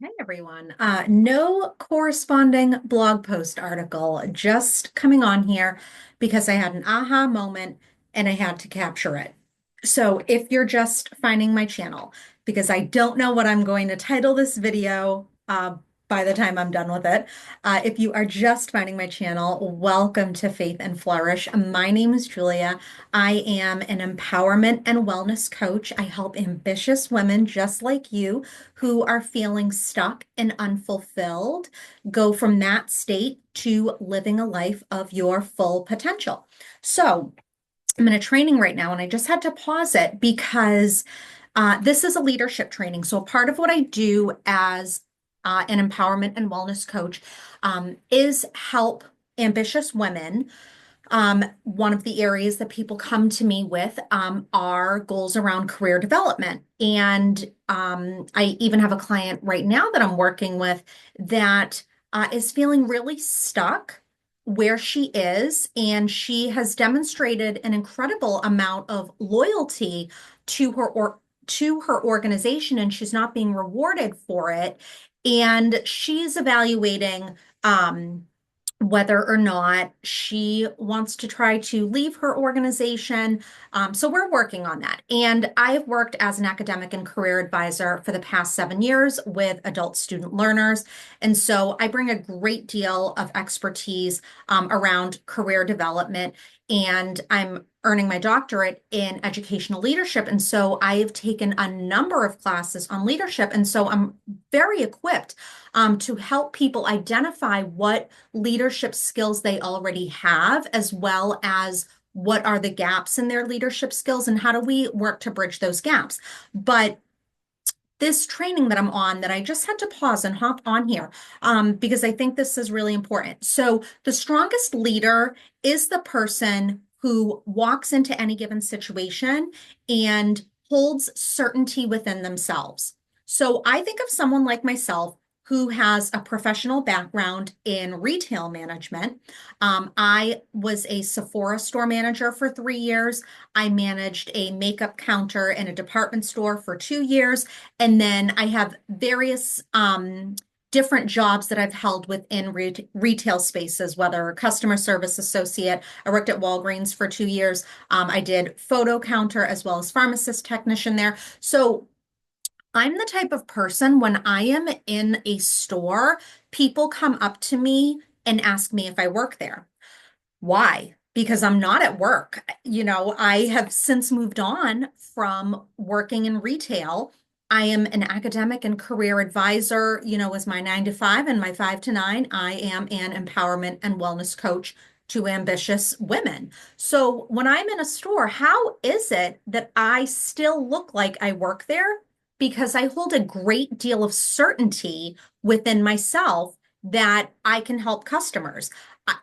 Hey everyone. No corresponding blog post article, just coming on here because I had an aha moment and I had to capture it. So if you're just finding my channel, because I don't know what I'm going to title this video by the time I'm done with it, if you are just finding my channel, welcome to Faith and Flourish. My name is Julia. I am an empowerment and wellness coach. I help ambitious women just like you who are feeling stuck and unfulfilled go from that state to living a life of your full potential. So, I'm in a training right now, and I just had to pause it because this is a leadership training. So, part of what I do as an empowerment and wellness coach is help ambitious women. One of the areas that people come to me with are goals around career development. And I even have a client right now that I'm working with that is feeling really stuck where she is. And she has demonstrated an incredible amount of loyalty to her organization, and she's not being rewarded for it. And she's evaluating. Whether or not she wants to try to leave her organization. So we're working on that. And I've worked as an academic and career advisor for the past 7 years with adult student learners. And so I bring a great deal of expertise around career development. And I'm earning my doctorate in educational leadership. And so I've taken a number of classes on leadership. And so I'm very equipped to help people identify what leadership skills they already have, as well as what are the gaps in their leadership skills and how do we work to bridge those gaps. But this training that I'm on, that I just had to pause and hop on here because I think this is really important. So, the strongest leader is the person who walks into any given situation and holds certainty within themselves. So, I think of someone like myself who has a professional background in retail management. I was a Sephora store manager for 3 years. I managed a makeup counter in a department store for 2 years. And then I have various different jobs that I've held within retail spaces, whether customer service associate. I worked at Walgreens for 2 years. I did photo counter as well as pharmacist technician there. So I'm the type of person when I am in a store, people come up to me and ask me if I work there. Why? Because I'm not at work. I have since moved on from working in retail. I am an academic and career advisor, as my 9 to 5 and my 5 to 9. I am an empowerment and wellness coach to ambitious women. So when I'm in a store, how is it that I still look like I work there? Because I hold a great deal of certainty within myself that I can help customers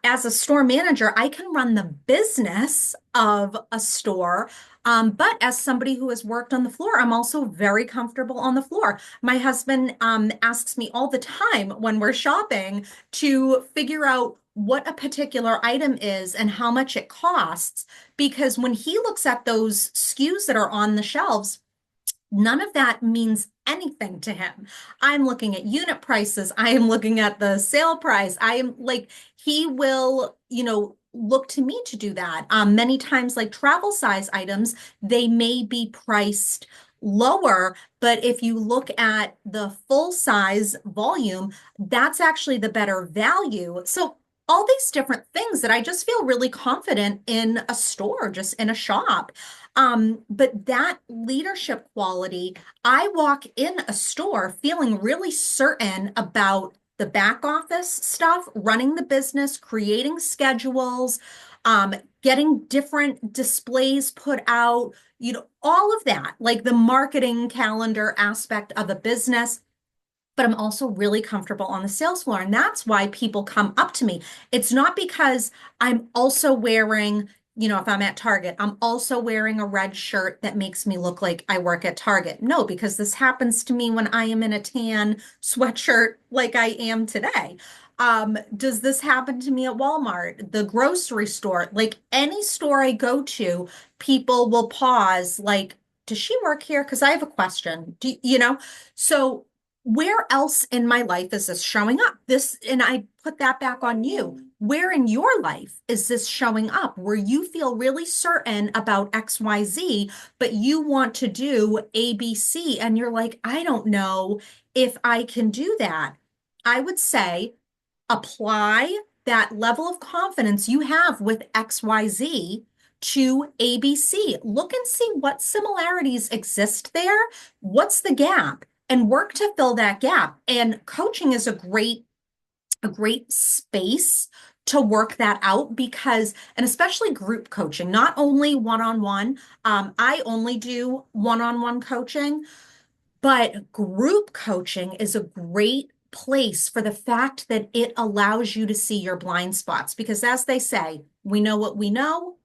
as a store manager, I can run the business of a store. But as somebody who has worked on the floor, I'm also very comfortable on the floor. My husband asks me all the time when we're shopping to figure out what a particular item is and how much it costs. Because when he looks at those SKUs that are on the shelves, none of that means anything to him. I'm looking at unit prices. I am looking at the sale price. I am like, he will, look to me to do that. Many times, like travel size items, they may be priced lower, but if you look at the full size volume, that's actually the better value. So all these different things that I just feel really confident in a store, just in a shop. But that leadership quality, I walk in a store feeling really certain about the back office stuff, running the business, creating schedules, getting different displays put out, all of that, like the marketing calendar aspect of a business. But I'm also really comfortable on the sales floor. And that's why people come up to me. It's not because I'm also wearing, if I'm at Target, I'm also wearing a red shirt that makes me look like I work at Target. No, because this happens to me when I am in a tan sweatshirt like I am today. Does this happen to me at Walmart, the grocery store, like any store I go to, people will pause like, does she work here? Because I have a question. So Where else in my life is this showing up? This, and I put that back on you. Where in your life is this showing up where you feel really certain about XYZ, but you want to do ABC and you're like, I don't know if I can do that. I would say apply that level of confidence you have with XYZ to ABC. Look and see what similarities exist there. What's the gap? And work to fill that gap. And coaching is a great space to work that out because, and especially group coaching, not only one-on-one. I only do one-on-one coaching, but group coaching is a great place for the fact that it allows you to see your blind spots. Because as they say, we know what we don't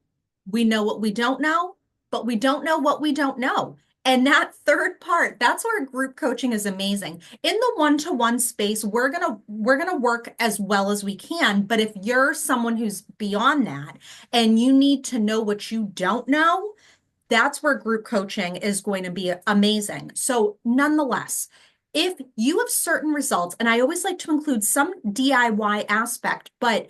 know, but we don't know what we don't know. And that third part, that's where group coaching is amazing. In the one-to-one space, we're gonna work as well as we can. But if you're someone who's beyond that and you need to know what you don't know, that's where group coaching is going to be amazing. So, nonetheless, if you have certain results, and I always like to include some DIY aspect, but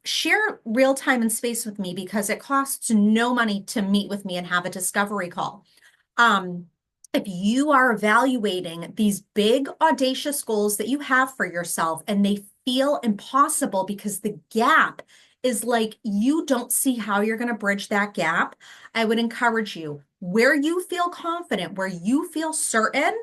share real time and space with me because it costs no money to meet with me and have a discovery call. Um, if you are evaluating these big, audacious goals that you have for yourself and they feel impossible because the gap is like you don't see how you're going to bridge that gap, I would encourage you where you feel confident, where you feel certain,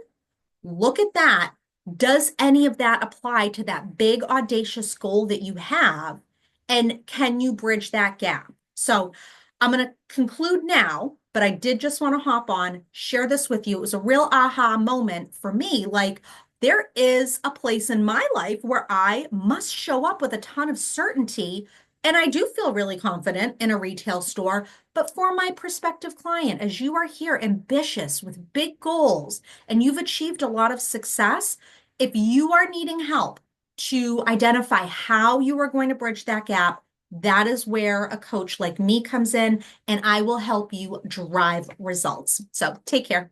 look at that. Does any of that apply to that big, audacious goal that you have? And can you bridge that gap? So I'm going to conclude now, but I did just want to hop on, share this with you. It was a real aha moment for me. Like, there is a place in my life where I must show up with a ton of certainty. And I do feel really confident in a retail store. But for my prospective client, as you are here, ambitious with big goals, and you've achieved a lot of success, if you are needing help to identify how you are going to bridge that gap, that is where a coach like me comes in, and I will help you drive results. So take care.